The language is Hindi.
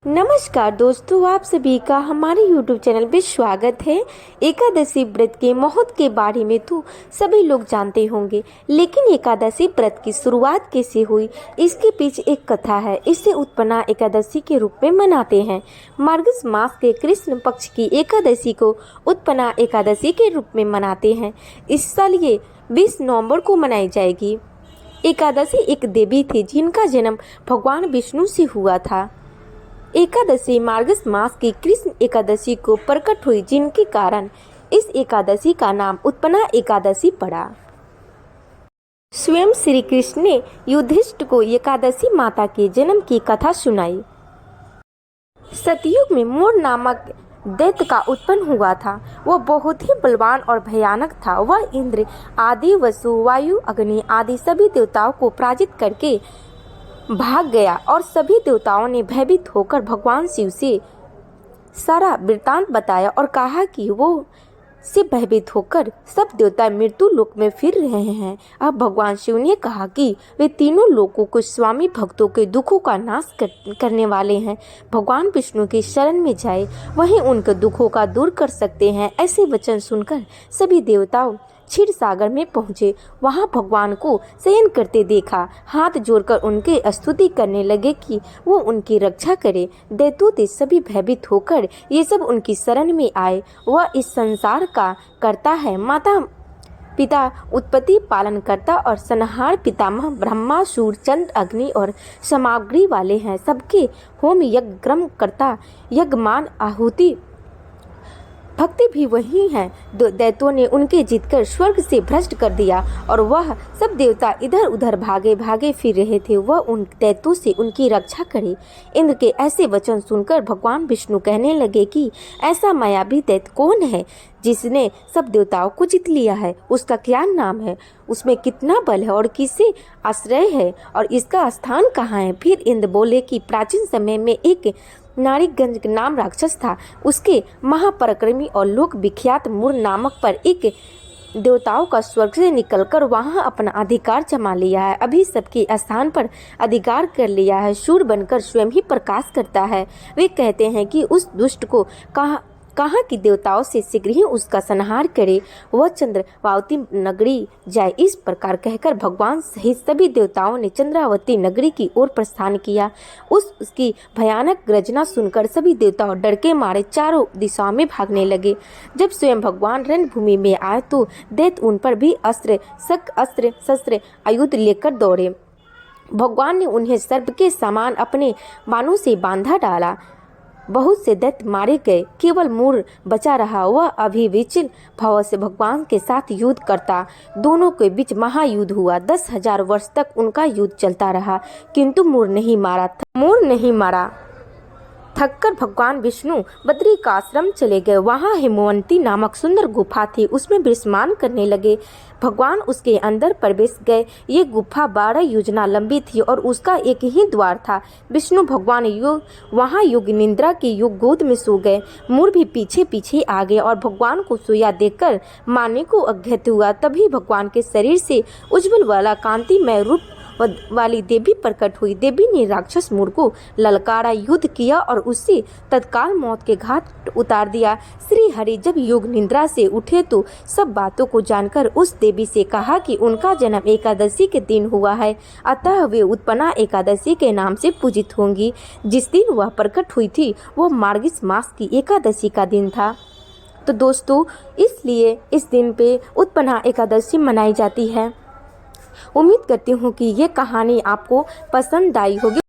नमस्कार दोस्तों, आप सभी का हमारे YouTube चैनल पे स्वागत है। एकादशी व्रत के महत्व के बारे में तो सभी लोग जानते होंगे, लेकिन एकादशी व्रत की शुरुआत कैसे हुई, इसके पीछे एक कथा है। इसे उत्पन्ना एकादशी के रूप में मनाते हैं। मार्गश मास के कृष्ण पक्ष की एकादशी को उत्पन्ना एकादशी के रूप में मनाते हैं। इस साल ये 20 नवंबर को मनाई जाएगी। एकादशी एक देवी थी जिनका जन्म भगवान विष्णु से हुआ था। एकादशी मार्गश मास की कृष्ण एकादशी को प्रकट हुई, जिनके कारण इस एकादशी का नाम उत्पन्ना एकादशी पड़ा। स्वयं श्री कृष्ण ने युधिष्ठिर को एकादशी माता के जन्म की कथा सुनाई। सतयुग में मोर नामक दैत्य का उत्पन्न हुआ था। वह बहुत ही बलवान और भयानक था। वह इंद्र आदि, वसु, वायु, अग्नि आदि सभी देवताओं को पराजित करके भाग गया और सभी देवताओं ने भयभीत होकर भगवान शिव से सारा वृत्तांत बताया और कहा कि वो से भयभीत होकर सब देवता मृत्यु लोक में फिर रहे हैं। अब भगवान शिव ने कहा कि वे तीनों लोकों को स्वामी भक्तों के दुखों का नाश करने वाले हैं। भगवान विष्णु की शरण में जाए, वहीं उनके दुखों का दूर कर सकते हैं। ऐसे वचन सुनकर सभी देवताओं क्षीर सागर में पहुँचे। वहाँ भगवान को शयन करते देखा। हाथ जोड़कर उनके स्तुति करने लगे कि वो उनकी रक्षा करे। दैत्यों सभी भयभीत होकर ये सब उनकी शरण में आए। वह इस संसार का करता है, माता पिता उत्पत्ति पालन करता और संहार पितामह ब्रह्मा, सूर्य, चंद्र, अग्नि और सामग्री वाले हैं। सबके होम यज्ञ कर्म करता, यज्ञमान आहुति भक्ति भी वही है। दैत्यों ने उनके जीतकर स्वर्ग से भ्रष्ट कर दिया और वह सब देवता इधर उधर भागे फिर रहे थे। वह उन दैत्यों से उनकी रक्षा करे। इंद्र के ऐसे वचन सुनकर भगवान विष्णु कहने लगे कि ऐसा मायावी दैत्य कौन है जिसने सब देवताओं को जीत लिया है? उसका क्या नाम है? उसमें कितना बल है और किसे आश्रय है और इसका स्थान कहाँ है? फिर इंद्र बोले कि प्राचीन समय में एक नारीगंज नाम राक्षस था। उसके महापराक्रमी और लोक विख्यात मूर नामक पर एक देवताओं का स्वर्ग से निकलकर वहां अपना अधिकार जमा लिया है। अभी सबके स्थान पर अधिकार कर लिया है। सूर्य बनकर स्वयं ही प्रकाश करता है। वे कहते हैं कि उस दुष्ट को कहाँ की देवताओं से शीघ्र ही उसका संहार करे, वह चंद्रावती नगरी जाए। इस प्रकार कहकर भगवान सहित सभी देवताओं ने चंद्रावती नगरी की ओर प्रस्थान किया। उसकी भयानक गर्जना सुनकर सभी देवता डर के मारे चारों दिशाओं में भागने लगे। जब स्वयं भगवान रणभूमि में आए तो दैत्य उन पर भी अस्त्र शस्त्र आयुध लेकर दौड़े। भगवान ने उन्हें सर्प के समान अपने बाणों से बांधा डाला। बहुत से दैत्य मारे गए, केवल मूर बचा रहा। वह अभी विचल भाव से भगवान के साथ युद्ध करता। दोनों के बीच महायुद्ध हुआ। 10,000 वर्ष तक उनका युद्ध चलता रहा, किंतु मूर नहीं मारा। थककर भगवान विष्णु बद्री का आश्रम चले गए। वहाँ हेमवंती नामक सुंदर गुफा थी, उसमें विस्मान करने लगे। भगवान उसके अंदर प्रवेश गए। ये गुफा 12 योजना लंबी थी और उसका एक ही द्वार था। विष्णु भगवान वहाँ योग निद्रा की योग गोद में सो गए। मूर भी पीछे पीछे आ गए और भगवान को सोया देखकर मानने को अज्ञात हुआ। तभी भगवान के शरीर से उज्ज्वल वाला कांतिमय रूप वाली देवी प्रकट हुई। देवी ने राक्षस मूर को ललकारा, युद्ध किया और उससे तत्काल मौत के घाट उतार दिया। श्री हरि जब योग निद्रा से उठे तो सब बातों को जानकर उस देवी से कहा कि उनका जन्म एकादशी के दिन हुआ है, अतः वे उत्पन्ना एकादशी के नाम से पूजित होंगी। जिस दिन वह प्रकट हुई थी वह मार्गश मास की एकादशी का दिन था। तो दोस्तों, इसलिए इस दिन पे उत्पन्ना एकादशी मनाई जाती है। उम्मीद करती हूँ कि ये कहानी आपको पसंद आई होगी।